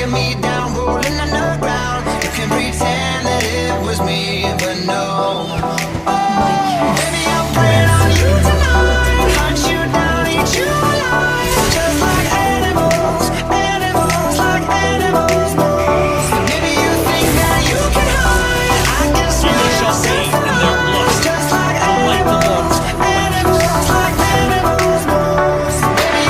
taking me down, rolling underground. You can pretend that it was me, but no. Baby, I'm preying on you tonight. Hunt you down, eat you alive. Just like animals, animals, like animals most. Maybe you think that you can hide. I can smell your scent from miles. Just like animals, animals, like animals most. Baby,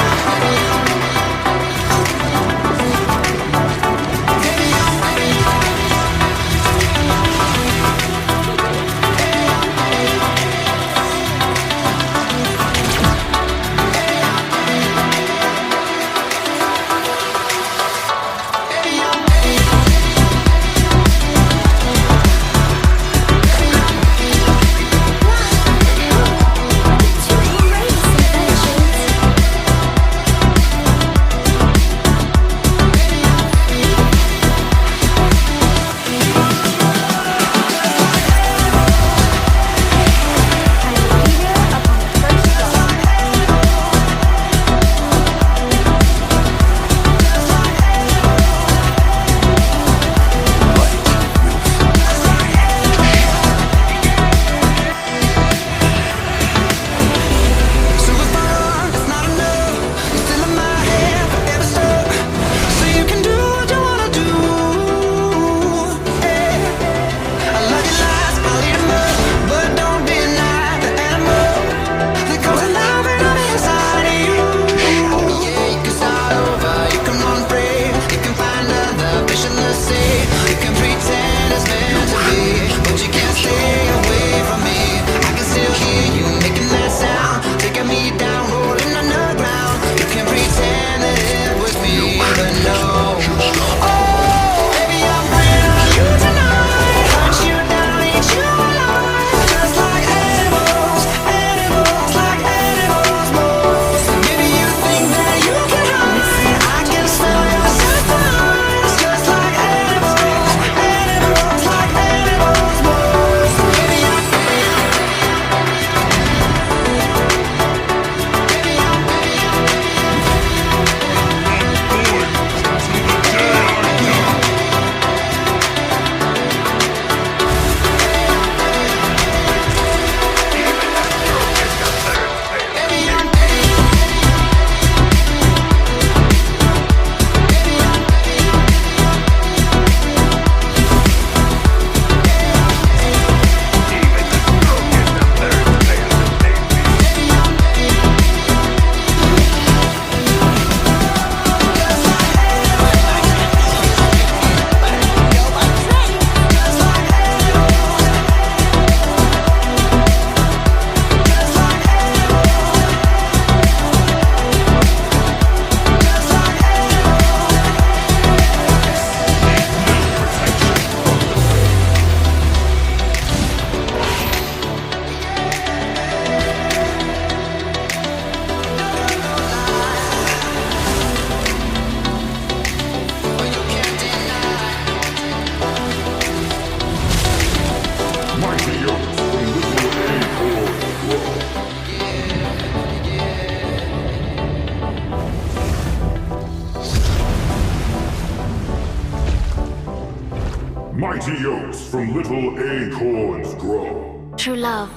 Mighty oaks from little acorns grow. True love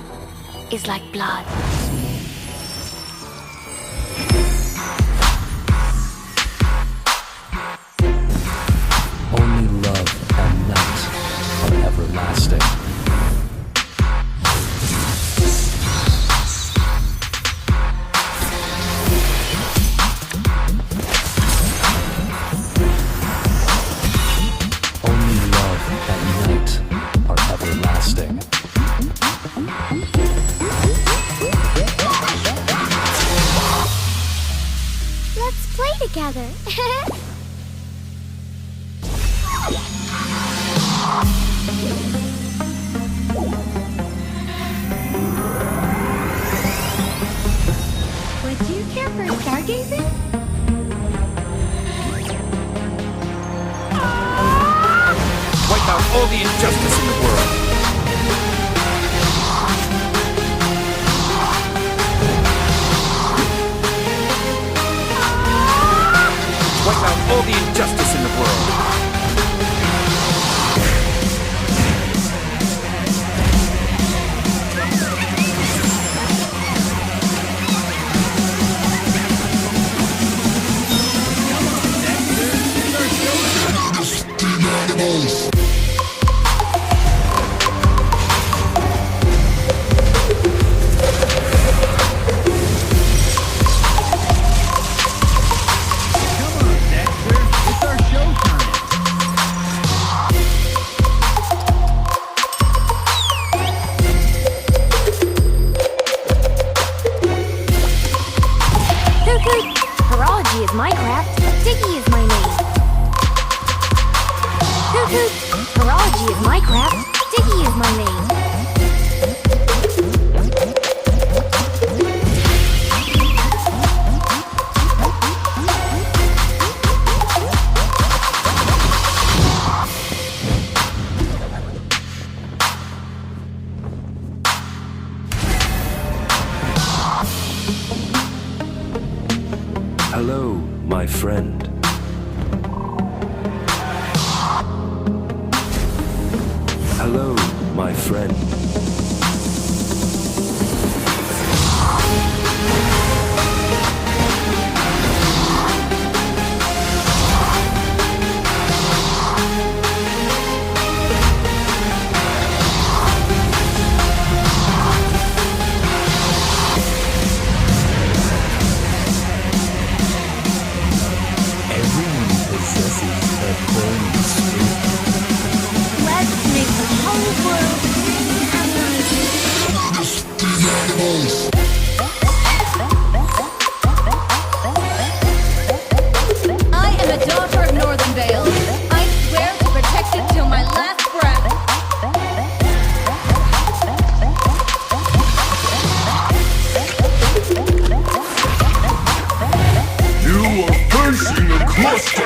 is like blood. Only love and night are everlasting. Only love and night are everlasting. Let's play together. Would you care for stargazing? Wipe out all the injustice in the world. Wipe out all the injustice in the world. Minecraft, Diggy is my name. Hoot hoot! Horology is Minecraft, Diggy is my name. Hello, my friend. Hello, my friend. Everyone possesses a burning spirit. Let's make the whole world I am a daughter of Northern Vale. I swear to protect it till my last breath. You are facing a cluster